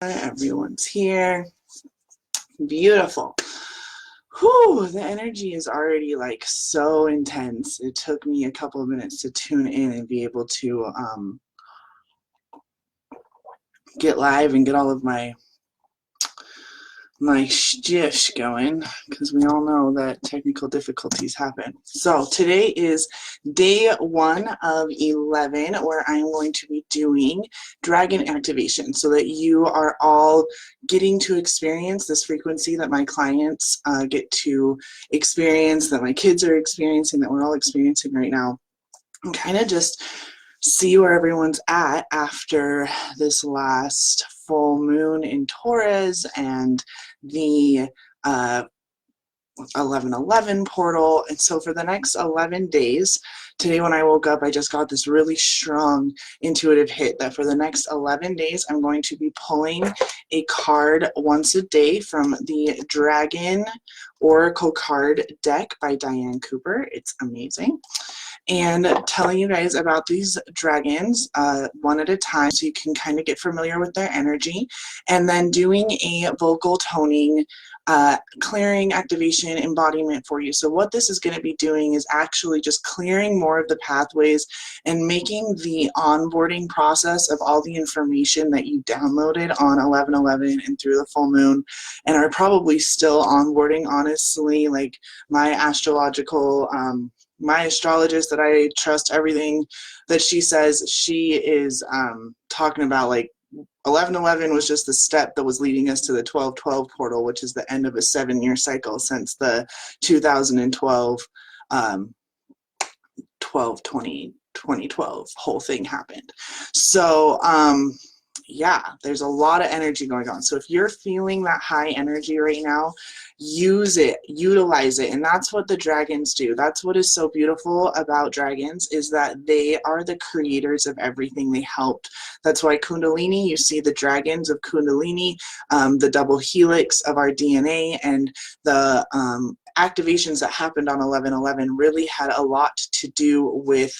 Everyone's here. Beautiful. Whew, the energy is already like so intense. It took me a couple of minutes to tune in and be able to get live and get all of my shift going, because we all know that technical difficulties happen. So today is day 1 of 11, where I'm going to be doing Dragon Activation, so that you are all getting to experience this frequency that my clients get to experience, that my kids are experiencing, that we're all experiencing right now, and kind of just see where everyone's at after this last full moon in Taurus and the 11/11 portal. And so for the next 11 days, today when I woke up, I just got this really strong intuitive hit that for the next 11 days, I'm going to be pulling a card once a day from the Dragon Oracle card deck by Diane Cooper. It's amazing. And telling you guys about these dragons one at a time, so you can kind of get familiar with their energy, and then doing a vocal toning clearing activation embodiment for you. So what this is going to be doing is actually just clearing more of the pathways and making the onboarding process of all the information that you downloaded on 11/11 and through the full moon, and are probably still onboarding, honestly. Like my astrological my astrologist that I trust everything that she says, she is talking about like 11/11 was just the step that was leading us to the 12/12 portal, which is the end of a 7-year cycle since the 2012 2012 whole thing happened. So yeah, there's a lot of energy going on. So if you're feeling that high energy right now, use it, utilize it. And that's what the dragons do. That's what is so beautiful about dragons, is that they are the creators of everything. They helped. That's why Kundalini, you see the dragons of Kundalini, the double helix of our DNA, and the activations that happened on 11/11 really had a lot to do with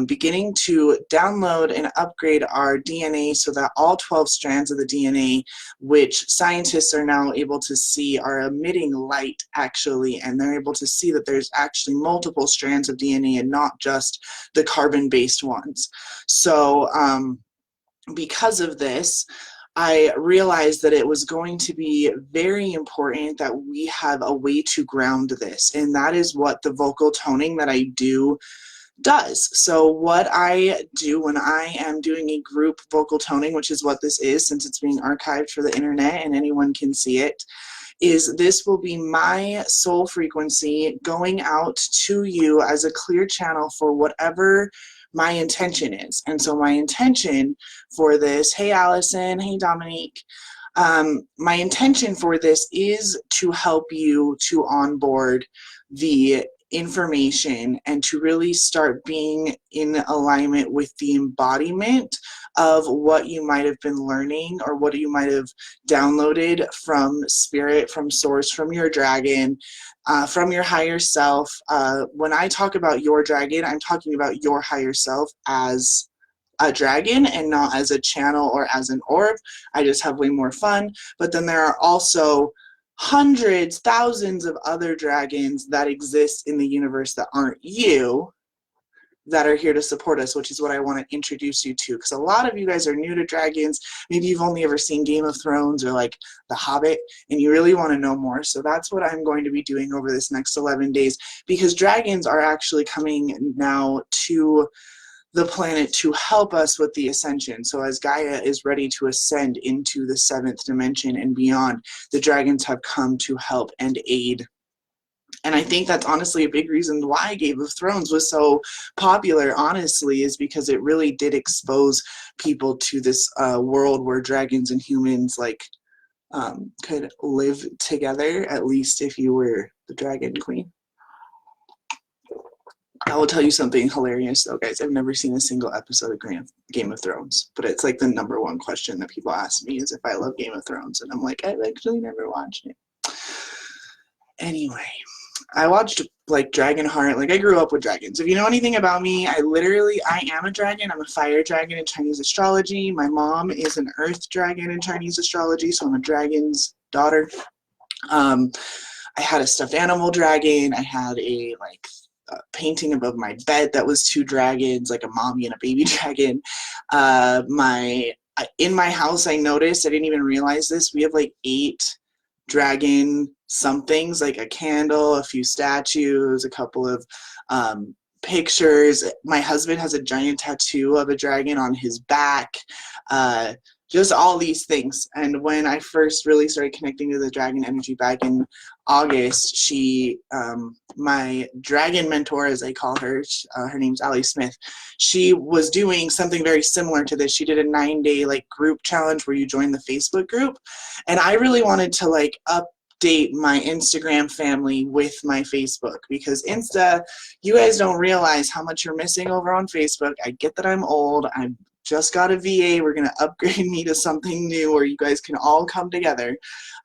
beginning to download and upgrade our DNA, so that all 12 strands of the DNA, which scientists are now able to see, are emitting light actually, and they're able to see that there's actually multiple strands of DNA and not just the carbon-based ones. So because of this, I realized that it was going to be very important that we have a way to ground this, and that is what the vocal toning that I do does. So what I do when I am doing a group vocal toning, which is what this is since it's being archived for the internet and anyone can see it, is this will be my soul frequency going out to you as a clear channel for whatever my intention is. And so my intention for this, hey Allison, hey Dominique, my intention for this is to help you to onboard the information and to really start being in alignment with the embodiment of what you might have been learning, or what you might have downloaded from spirit, from source, from your dragon, from your higher self. When I talk about your dragon, I'm talking about your higher self as a dragon and not as a channel or as an orb. I just have way more fun. But then there are also hundreds, thousands of other dragons that exist in the universe that aren't you, that are here to support us, which is what I want to introduce you to. Because a lot of you guys are new to dragons. Maybe you've only ever seen Game of Thrones or like The Hobbit, and you really want to know more. So that's what I'm going to be doing over this next 11 days, because dragons are actually coming now to the planet to help us with the ascension. So as Gaia is ready to ascend into the 7th dimension and beyond, the dragons have come to help and aid. And I think that's honestly a big reason why Game of Thrones was so popular, honestly, is because it really did expose people to this world where dragons and humans could live together, at least if you were the dragon queen. I will tell you something hilarious though, guys. I've never seen a single episode of Game of Thrones, but it's like the #1 question that people ask me is if I love Game of Thrones, and I'm like, I've actually never watched it. Anyway, I watched like dragon heart. Like I grew up with dragons. If you know anything about me, I am a dragon. I'm a fire dragon in Chinese astrology. My mom is an earth dragon in Chinese astrology, so I'm a dragon's daughter. I had a stuffed animal dragon. I had a painting above my bed that was two dragons, like a mommy and a baby dragon. In my house, I noticed, I didn't even realize this, we have like 8 dragon somethings, like a candle, a few statues, a couple of pictures. My husband has a giant tattoo of a dragon on his back. Just all these things. And when I first really started connecting to the dragon energy back in August, my dragon mentor, as I call her, her name's Allie Smith, she was doing something very similar to this. She did a 9-day group challenge where you join the Facebook group. And I really wanted to update my Instagram family with my Facebook, because Insta, you guys don't realize how much you're missing over on Facebook. I get that I'm old. I'm just got a VA. We're going to upgrade me to something new where you guys can all come together.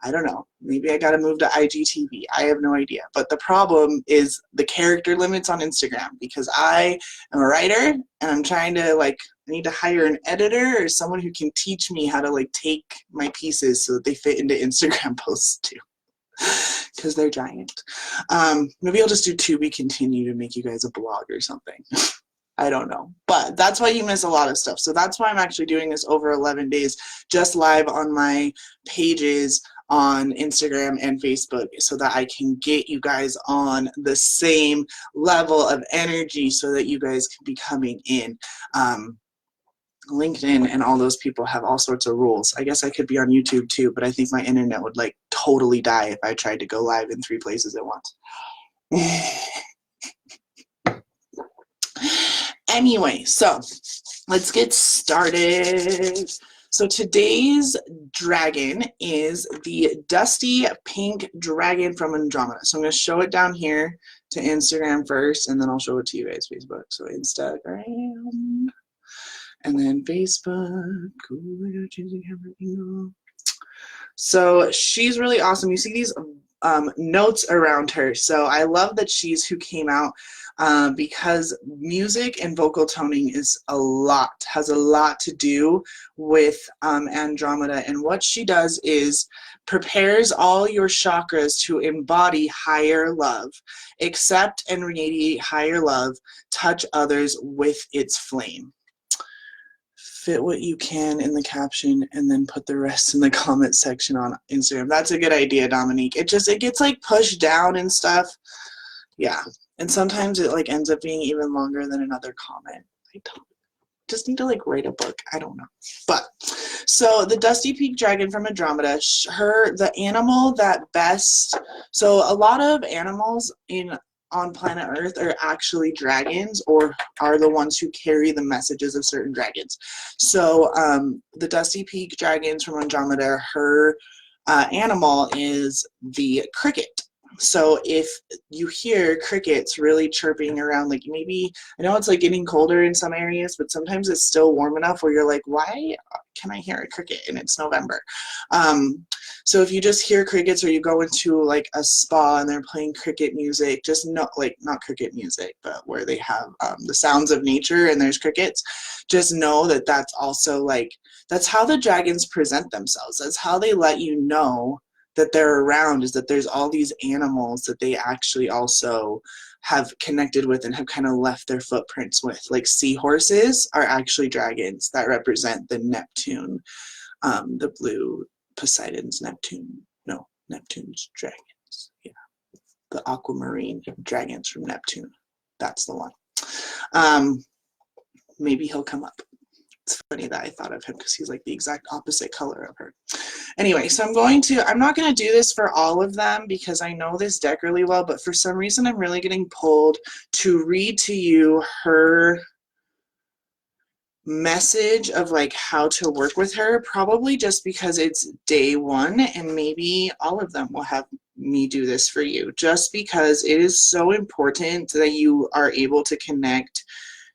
I don't know. Maybe I got to move to IGTV. I have no idea. But the problem is the character limits on Instagram, because I am a writer and I'm trying to I need to hire an editor or someone who can teach me how to take my pieces so that they fit into Instagram posts too. Because they're giant. Maybe I'll just do to be continued and make you guys a blog or something. I don't know, but that's why you miss a lot of stuff. So that's why I'm actually doing this over 11 days, just live on my pages on Instagram and Facebook, so that I can get you guys on the same level of energy so that you guys can be coming in. LinkedIn and all those people have all sorts of rules. I guess I could be on YouTube too, but I think my internet would totally die if I tried to go live in 3 places at once. Anyway, so let's get started. So today's dragon is the dusty pink dragon from Andromeda. So I'm going to show it down here to Instagram first, and then I'll show it to you guys, Facebook. So Instagram, and then Facebook. Ooh, I gotta change the camera angle. So she's really awesome. You see these notes around her. So I love that she's who came out, because music and vocal toning has a lot to do with Andromeda. And what she does is prepares all your chakras to embody higher love, accept and radiate higher love, touch others with its flame. Fit what you can in the caption and then put the rest in the comment section on Instagram. That's a good idea, Dominique. It gets pushed down and stuff. Yeah. And sometimes it ends up being even longer than another comment. I don't just need to write a book. I don't know. But so the dusty pink dragon from Andromeda, the animal that best, so a lot of animals on planet Earth are actually dragons, or are the ones who carry the messages of certain dragons. So the dusty peak dragons from Andromeda, her animal is the cricket. So if you hear crickets really chirping around, maybe, I know it's getting colder in some areas, but sometimes it's still warm enough where you're why can I hear a cricket and it's November? So if you just hear crickets, or you go into a spa and they're playing cricket music, just not cricket music, but where they have the sounds of nature and there's crickets, just know that that's also that's how the dragons present themselves. That's how they let you know that they're around, is that there's all these animals that they actually also have connected with and have kind of left their footprints with. Seahorses are actually dragons that represent the Neptune, the blue Poseidon's Neptune's dragons. Yeah, the aquamarine dragons from Neptune. That's the one. Maybe he'll come up. It's funny that I thought of him because he's the exact opposite color of her. Anyway, so I'm not going to do this for all of them because I know this deck really well, but for some reason I'm really getting pulled to read to you her message of how to work with her, probably just because it's day 1, and maybe all of them will have me do this for you, just because it is so important that you are able to connect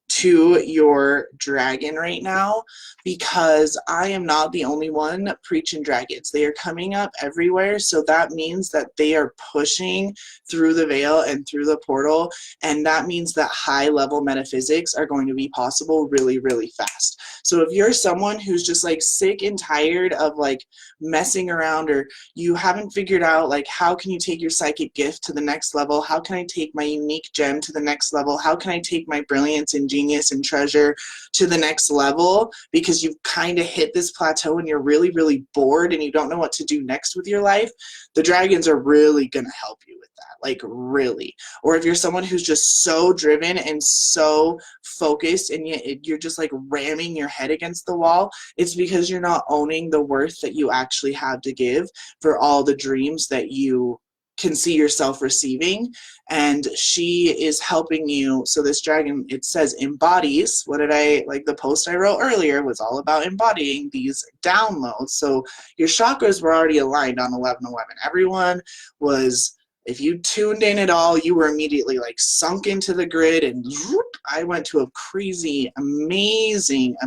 to your dragon right now, because I am not the only one preaching dragons. They are coming up everywhere. So that means that they are pushing through the veil and through the portal. And that means that high level metaphysics are going to be possible really, really fast. So if you're someone who's just like sick and tired of like messing around, or you haven't figured out like how can you take your psychic gift to the next level, how can I take my unique gem to the next level, how can I take my brilliance and genius and treasure to the next level, because you've kind of hit this plateau and you're really, really bored and you don't know what to do next with your life, the dragons are really going to help you with that, like really. Or if you're someone who's just so driven and so focused and you're just like ramming your head against the wall, it's because you're not owning the worth that you actually have to give for all the dreams that you can see yourself receiving. And she is helping you. So this dragon, it says embodies, what did I, like the post I wrote earlier was all about embodying these downloads. So your chakras were already aligned on 11/11. Everyone was, if you tuned in at all, you were immediately like sunk into the grid, and whoop, I went to a crazy, amazing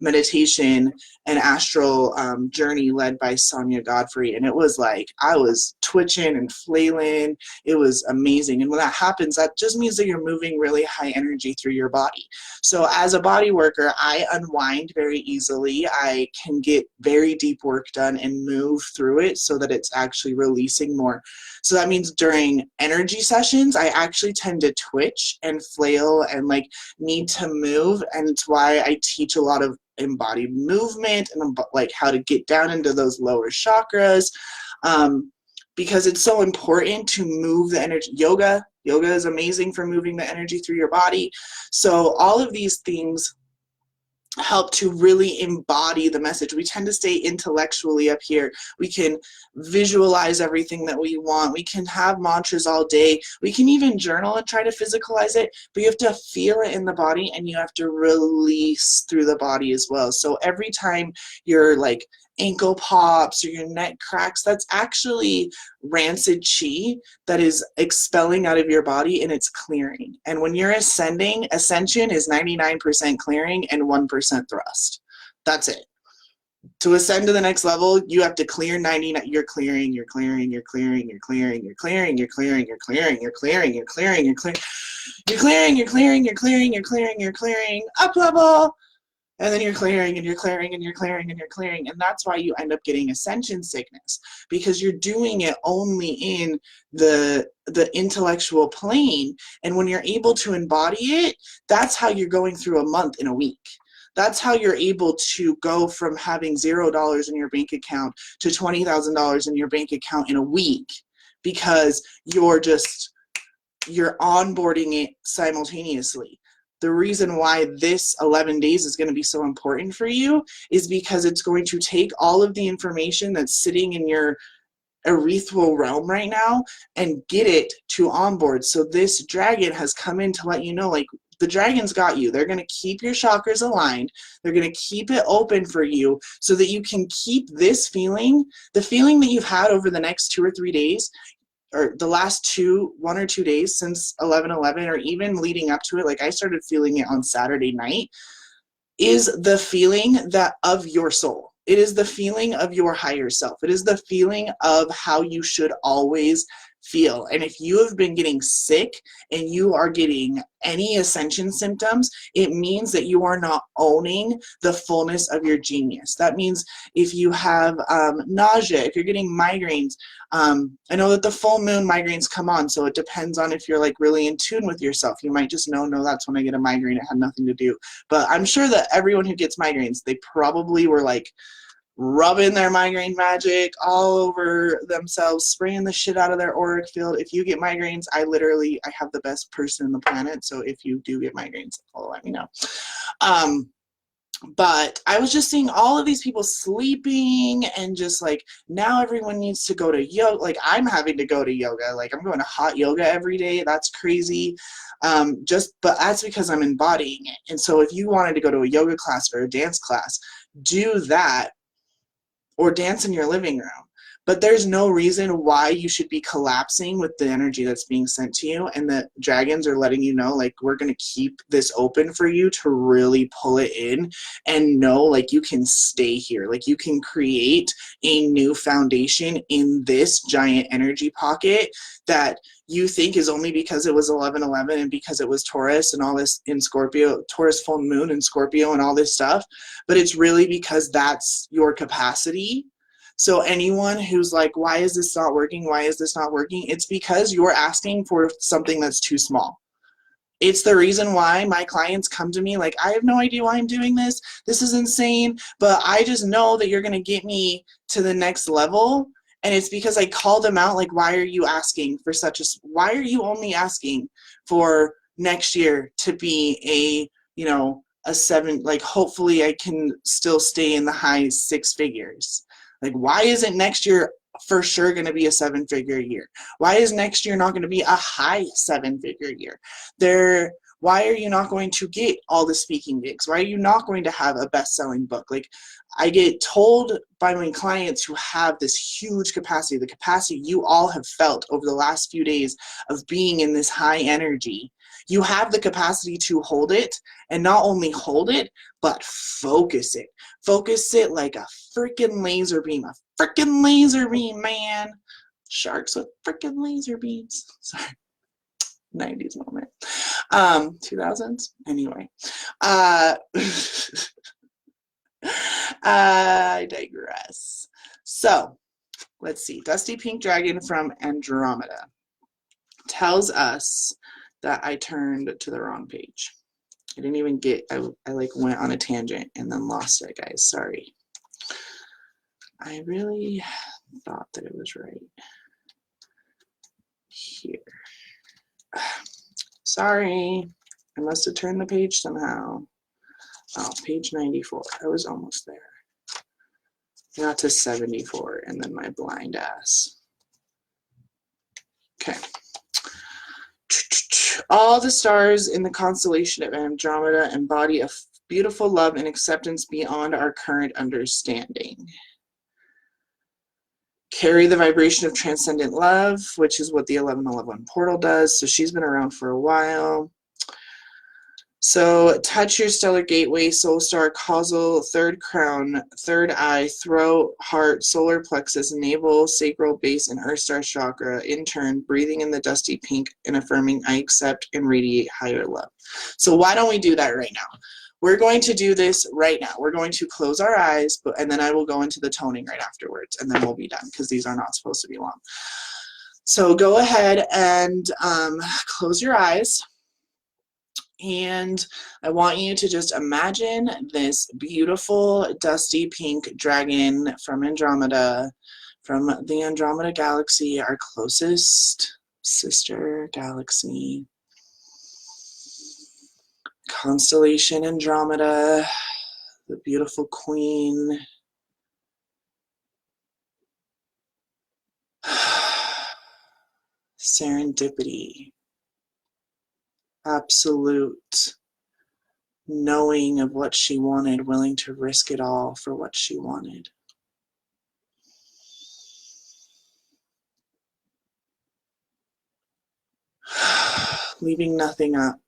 meditation and astral journey led by Sonia Godfrey. And it was like, I was twitching and flailing. It was amazing. And when that happens, that just means that you're moving really high energy through your body. So as a body worker, I unwind very easily. I can get very deep work done and move through it so that it's actually releasing more. So that means during energy sessions, I actually tend to twitch and flail and like need to move. And it's why I teach a lot of embodied movement and like how to get down into those lower chakras, because it's so important to move the energy. Yoga is amazing for moving the energy through your body. So all of these things help to really embody the message. We tend to stay intellectually up here. We can visualize everything that we want. We can have mantras all day. We can even journal and try to physicalize it, but you have to feel it in the body and you have to release through the body as well. So every time you're like ankle pops or your neck cracks, that's actually rancid chi that is expelling out of your body and it's clearing. And when you're ascending, ascension is 99% clearing and 1% thrust. That's it. To ascend to the next level, you have to clear 99. You're clearing, you're clearing, you're clearing, you're clearing, you're clearing, you're clearing, you're clearing, you're clearing, you're clearing, you're clearing, you're clearing, you're clearing, you're clearing, you're clearing, you're clearing, up level. And then you're clearing and you're clearing and you're clearing and you're clearing. And that's why you end up getting ascension sickness, because you're doing it only in the intellectual plane. And when you're able to embody it, that's how you're going through a month in a week. That's how you're able to go from having $0 in your bank account to $20,000 in your bank account in a week, because you're onboarding it simultaneously. The reason why this 11 days is going to be so important for you is because it's going to take all of the information that's sitting in your ethereal realm right now and get it to onboard. So this dragon has come in to let you know, like, the dragon's got you. They're going to keep your chakras aligned. They're going to keep it open for you so that you can keep this feeling, the feeling that you've had over the next 2 or 3 days, or the last 1 or 2 days since 11/11, or even leading up to it, like I started feeling it on Saturday night, is the feeling that of your soul. It is the feeling of your higher self. It is the feeling of how you should always feel. And if you have been getting sick and you are getting any ascension symptoms, it means that you are not owning the fullness of your genius. That means if you have nausea, if you're getting migraines, I know that the full moon migraines come on, so it depends on if you're like really in tune with yourself. You might just know, no, that's when I get a migraine. It had nothing to do. But I'm sure that everyone who gets migraines, they probably were like rubbing their migraine magic all over themselves, spraying the shit out of their auric field. If you get migraines, I have the best person in the planet. So if you do get migraines, let me know. But I was just seeing all of these people sleeping, and just like, now everyone needs to go to yoga. Like, I'm having to go to yoga. Like, I'm going to hot yoga every day. That's crazy. But that's because I'm embodying it. And so if you wanted to go to a yoga class or a dance class, do that, or dance in your living room. But there's no reason why you should be collapsing with the energy that's being sent to you. And the dragons are letting you know, like, we're going to keep this open for you to really pull it in and know, like, you can stay here. Like, you can create a new foundation in this giant energy pocket that you think is only because it was 11/11 and because it was Taurus and all this in Scorpio, Taurus full moon and Scorpio and all this stuff. But it's really because that's your capacity. So anyone who's like, why is this not working? Why is this not working? It's because you're asking for something that's too small. It's the reason why my clients come to me like, I have no idea why I'm doing this. This is insane, but I just know that you're going to get me to the next level. And it's because I call them out, like, why are you asking for why are you only asking for next year to be a 7, like, hopefully I can still stay in the high 6 figures. Like, why isn't next year for sure going to be a 7-figure year? Why is next year not going to be a high 7-figure year? Why are you not going to get all the speaking gigs? Why are you not going to have a best-selling book? Like, I get told by my clients who have this huge capacity, the capacity you all have felt over the last few days of being in this high energy. You have the capacity to hold it, and not only hold it, but focus it. Focus it like a freaking laser beam. A freaking laser beam, man. Sharks with freaking laser beams. Sorry. 90s moment. 2000s? Anyway. I digress. So, let's see. Dusty Pink Dragon from Andromeda tells us that I turned to the wrong page. I didn't even get, I like went on a tangent and then lost it, guys. Sorry. I really thought that it was right here. Sorry. I must have turned the page somehow. Oh, page 94. I was almost there. Got to 74 and then my blind ass. Okay. All the stars in the constellation of Andromeda embody a beautiful love and acceptance beyond our current understanding. Carry the vibration of transcendent love, which is what the 1111 portal does. So she's been around for a while. So touch your stellar gateway, soul star, causal, third crown, third eye, throat, heart, solar plexus, navel, sacral, base, and earth star chakra. In turn, breathing in the dusty pink and affirming, I accept and radiate higher love. So why don't we do that right now? We're going to do this right now. We're going to close our eyes, and then I will go into the toning right afterwards, and then we'll be done because these are not supposed to be long. So go ahead and close your eyes. And I want you to just imagine this beautiful dusty pink dragon from Andromeda, from the Andromeda galaxy, our closest sister galaxy. Constellation Andromeda, the beautiful queen. Serendipity. Absolute knowing of what she wanted, willing to risk it all for what she wanted. Leaving nothing up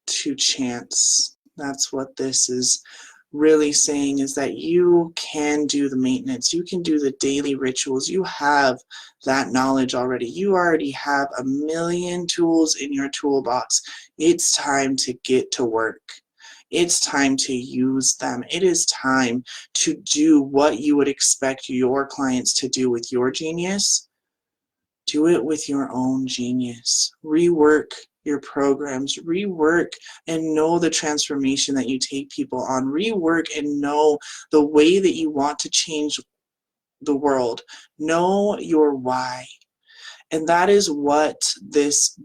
to chance. That's what this is really saying, is that you can do the maintenance. You can do the daily rituals. You have that knowledge already. You already have a million tools in your toolbox. It's time to get to work. It's time to use them. It is time to do what you would expect your clients to do with your genius. Do it with your own genius. Rework your programs, rework and know the transformation that you take people on, rework and know the way that you want to change the world. Know your why. And that is what this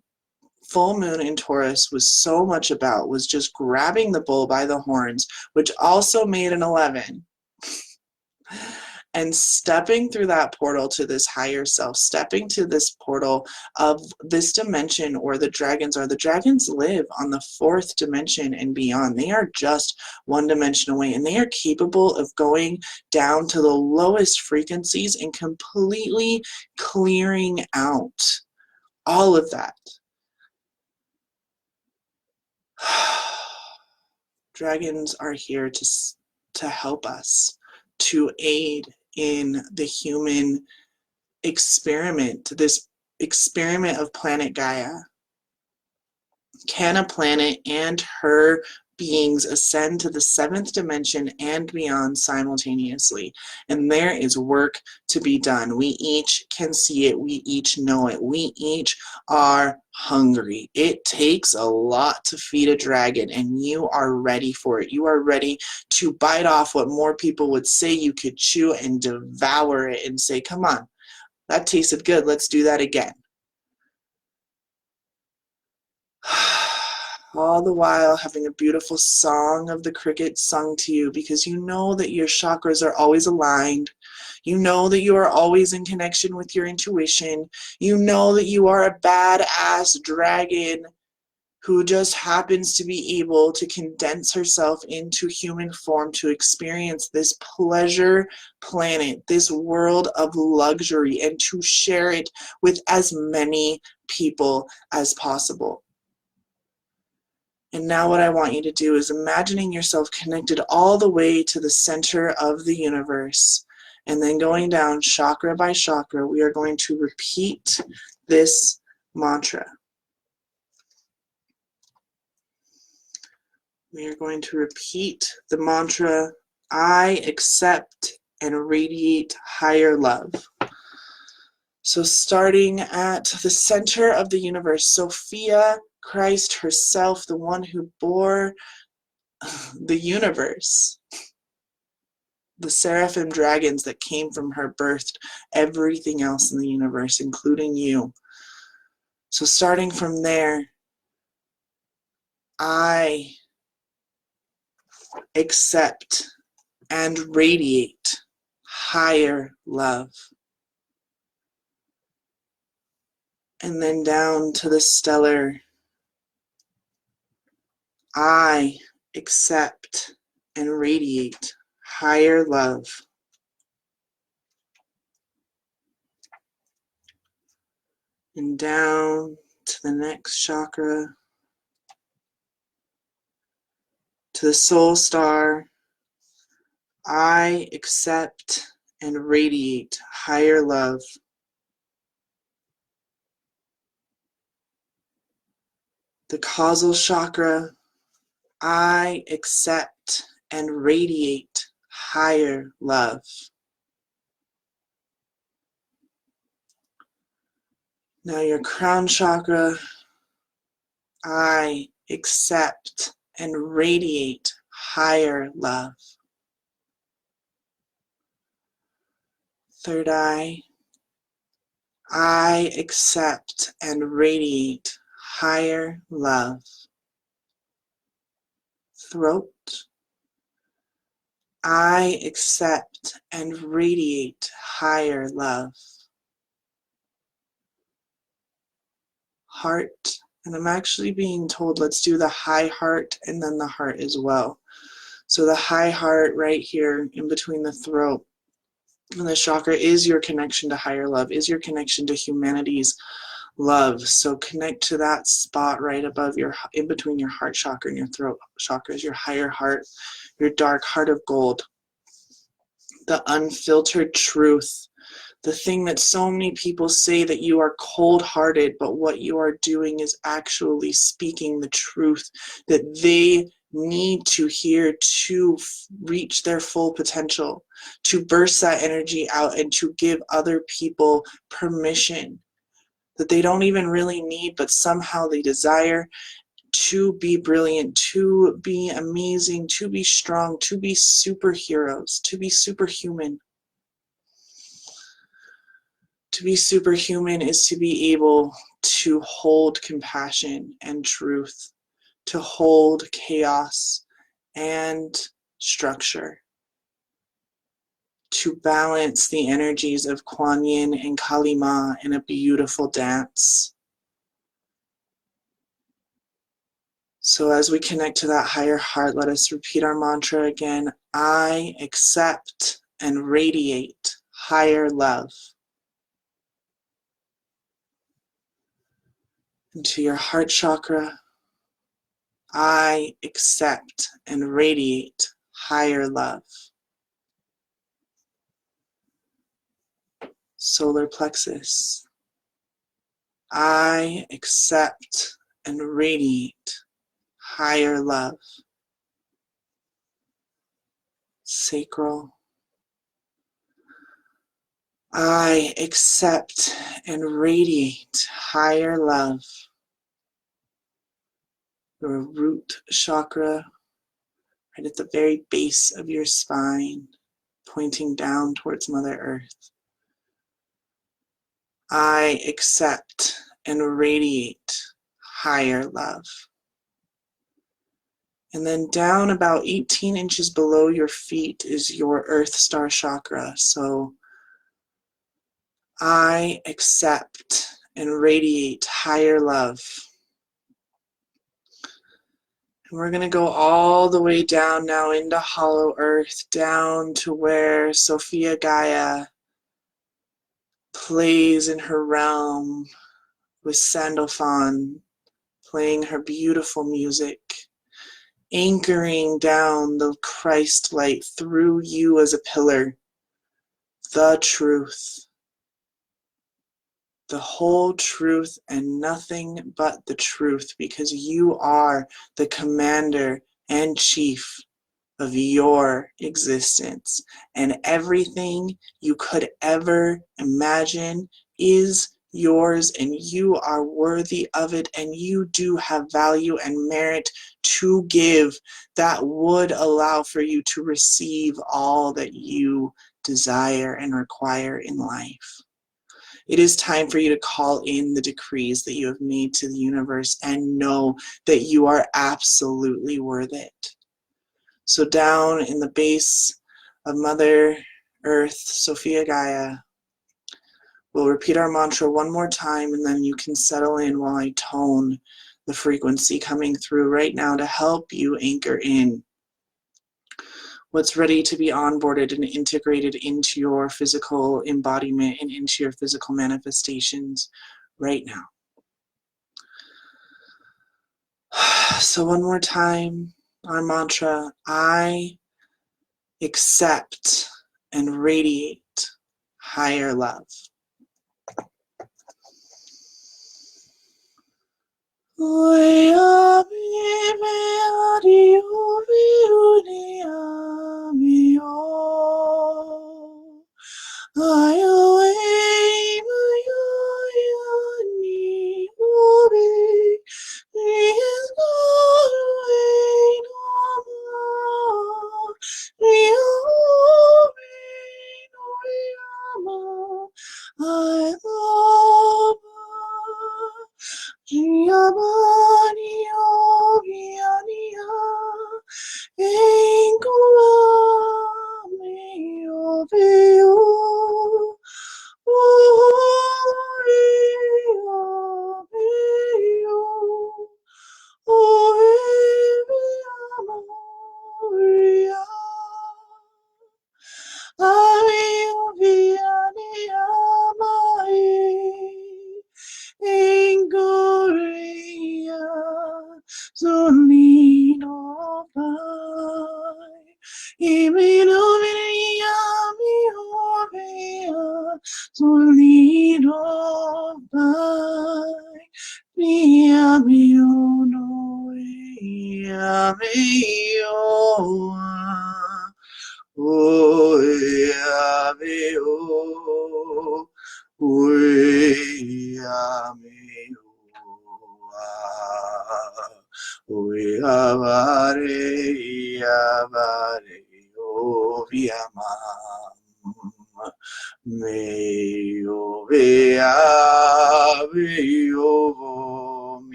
full moon in Taurus was so much about, was just grabbing the bull by the horns, which also made an 11. and stepping through that portal to this higher self, stepping to this portal of this dimension, or the dragons live on the fourth dimension and beyond. They are just one dimension away, and they are capable of going down to the lowest frequencies and completely clearing out all of that. Dragons are here to help us, to aid in the human experiment, this experiment of planet Gaia. Can a planet and her beings ascend to the seventh dimension and beyond simultaneously? And there is work to be done. We each can see it. We each know it. We each are hungry. It takes a lot to feed a dragon, and you are ready for it. You are ready to bite off what more people would say you could chew and devour it and say, come on, that tasted good. Let's do that again. All the while having a beautiful song of the crickets sung to you, because you know that your chakras are always aligned. You know that you are always in connection with your intuition. You know that you are a badass dragon who just happens to be able to condense herself into human form to experience this pleasure planet, this world of luxury, and to share it with as many people as possible. And now what I want you to do is imagining yourself connected all the way to the center of the universe. And then going down chakra by chakra, we are going to repeat this mantra. We are going to repeat the mantra, I accept and radiate higher love. So starting at the center of the universe, Sophia, Christ herself, the one who bore the universe, the seraphim dragons that came from her birthed everything else in the universe, including you. So starting from there, I accept and radiate higher love. And then down to the stellar, I accept and radiate higher love. And down to the next chakra, to the soul star, I accept and radiate higher love. The causal chakra, I accept and radiate higher love. Now your crown chakra, I accept and radiate higher love. Third eye, I accept and radiate higher love. Throat, I accept and radiate higher love. Heart, and I'm actually being told let's do the high heart and then the heart as well. So the high heart right here in between the throat and the chakra is your connection to higher love, is your connection to humanity's love. So connect to that spot right above in between your heart chakra and your throat chakra is your higher heart, your dark heart of gold, the unfiltered truth, the thing that so many people say that you are cold-hearted, but what you are doing is actually speaking the truth that they need to hear to reach their full potential, to burst that energy out and to give other people permission that they don't even really need, but somehow they desire to be brilliant, to be amazing, to be strong, to be superheroes, to be superhuman. To be superhuman is to be able to hold compassion and truth, to hold chaos and structure. to balance the energies of Kuan Yin and Kali Ma in a beautiful dance. So as we connect to that higher heart, let us repeat our mantra again. I accept and radiate higher love. Into your heart chakra, I accept and radiate higher love. Solar plexus, I accept and radiate higher love. Sacral, I accept and radiate higher love. Your root chakra, right at the very base of your spine, pointing down towards Mother Earth. I accept and radiate higher love. And then down about 18 inches below your feet is your Earth Star chakra. So I accept and radiate higher love. And we're going to go all the way down now into Hollow Earth, down to where Sophia Gaia plays in her realm with Sandalphon, playing her beautiful music, anchoring down the Christ light through you as a pillar, the truth, the whole truth and nothing but the truth, because you are the commander and chief of your existence, and everything you could ever imagine is yours, and you are worthy of it, and you do have value and merit to give that would allow for you to receive all that you desire and require in life. It is time for you to call in the decrees that you have made to the universe and know that you are absolutely worth it. So down in the base of Mother Earth, Sophia Gaia, we'll repeat our mantra one more time, and then you can settle in while I tone the frequency coming through right now to help you anchor in what's ready to be onboarded and integrated into your physical embodiment and into your physical manifestations right now. So one more time, our mantra, I accept and radiate higher love.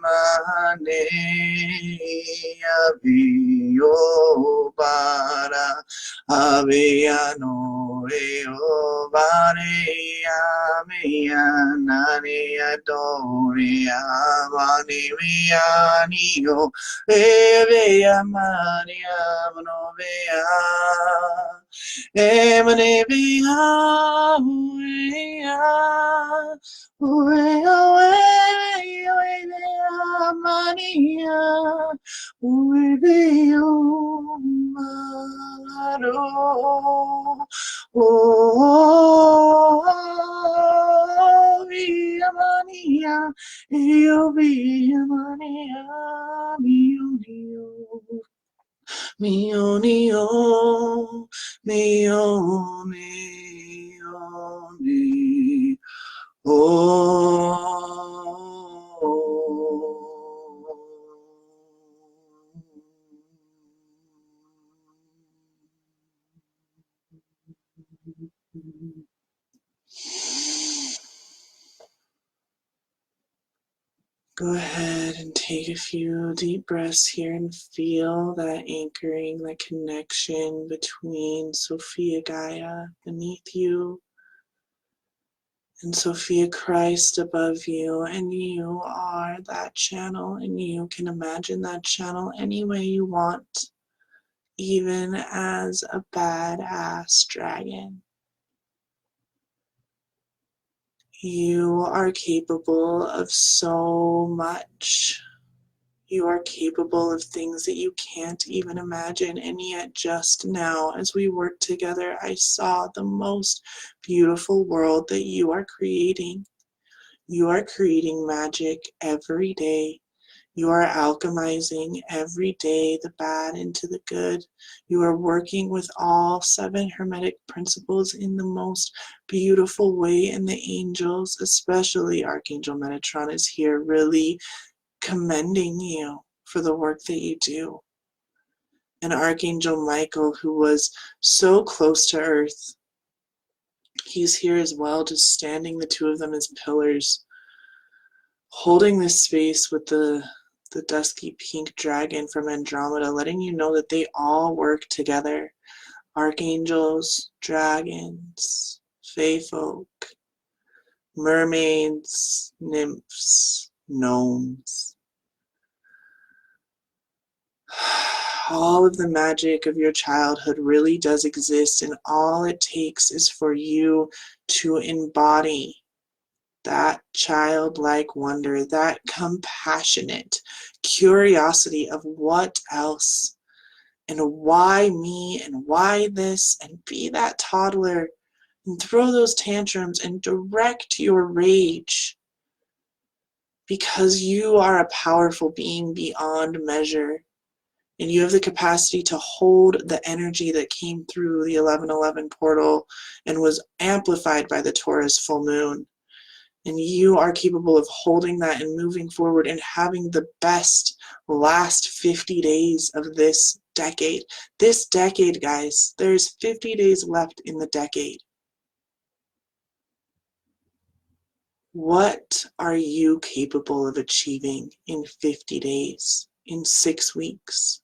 mane aviyo bara aviyano eo bare amiya nani adore amani viyaniyo eveya mani amno veya emanevia uea uea mania ueveo maro via mania io via mania mio dio mio dio mio mio mio Go ahead and take a few deep breaths here and feel that anchoring, that connection between Sophia Gaia beneath you and Sophia Christ above you, and you are that channel, and you can imagine that channel any way you want, even as a badass dragon. You are capable of so much. You are capable of things that you can't even imagine, and yet just now, as we work together, I saw the most beautiful world that you are creating. You are creating magic every day. You are alchemizing every day the bad into the good. You are working with all 7 Hermetic principles in the most beautiful way, and the angels, especially Archangel Metatron, is here really commending you for the work that you do. And Archangel Michael, who was so close to Earth, he's here as well, just standing, the two of them as pillars, holding this space with the dusky pink dragon from Andromeda, letting you know that they all work together. Archangels, dragons, fae folk, mermaids, nymphs, gnomes. All of the magic of your childhood really does exist, and all it takes is for you to embody that childlike wonder, that compassionate curiosity of what else, and why me, and why this, and be that toddler and throw those tantrums and direct your rage, because you are a powerful being beyond measure. And you have the capacity to hold the energy that came through the 1111 portal and was amplified by the Taurus full moon. And you are capable of holding that and moving forward and having the best last 50 days of this decade. This decade, guys, there's 50 days left in the decade. What are you capable of achieving in 50 days, in 6 weeks?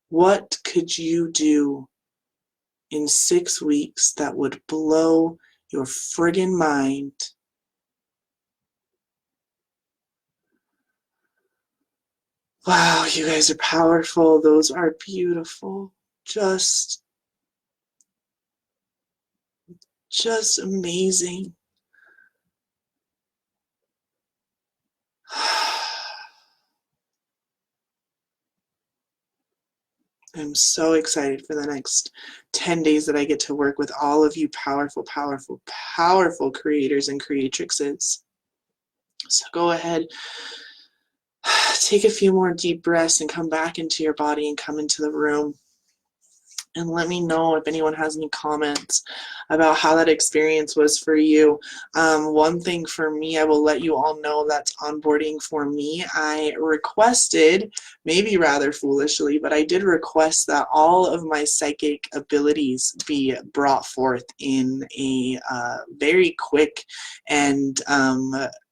What could you do in 6 weeks that would blow your friggin' mind? Wow, you guys are powerful. Those are beautiful. Just amazing. I'm so excited for the next 10 days that I get to work with all of you powerful, powerful, powerful creators and creatrixes. So go ahead, take a few more deep breaths and come back into your body and come into the room. And let me know if anyone has any comments about how that experience was for you. One thing for me, I will let you all know that's onboarding for me. I requested, maybe rather foolishly, but I did request that all of my psychic abilities be brought forth in a very quick and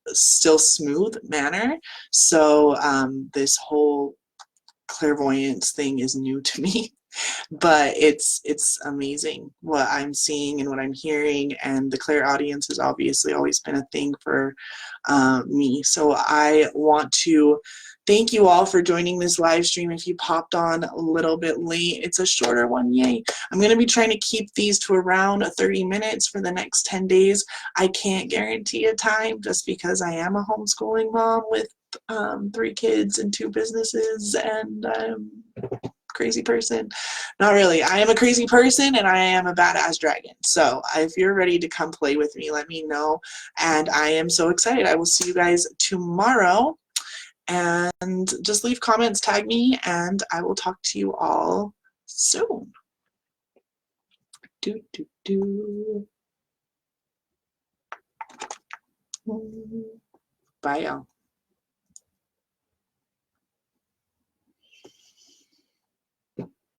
still smooth manner. So this whole clairvoyance thing is new to me. But it's amazing what I'm seeing and what I'm hearing, and the clairaudience has obviously always been a thing for me. So I want to thank you all for joining this live stream. If you popped on a little bit late, it's a shorter one, yay. I'm going to be trying to keep these to around 30 minutes for the next 10 days. I can't guarantee a time just because I am a homeschooling mom with 3 kids and 2 businesses, and crazy person. Not really. I am a crazy person and I am a badass dragon. So if you're ready to come play with me, let me know. And I am so excited. I will see you guys tomorrow. And just leave comments, tag me, and I will talk to you all soon. Do, do, do. Bye, y'all.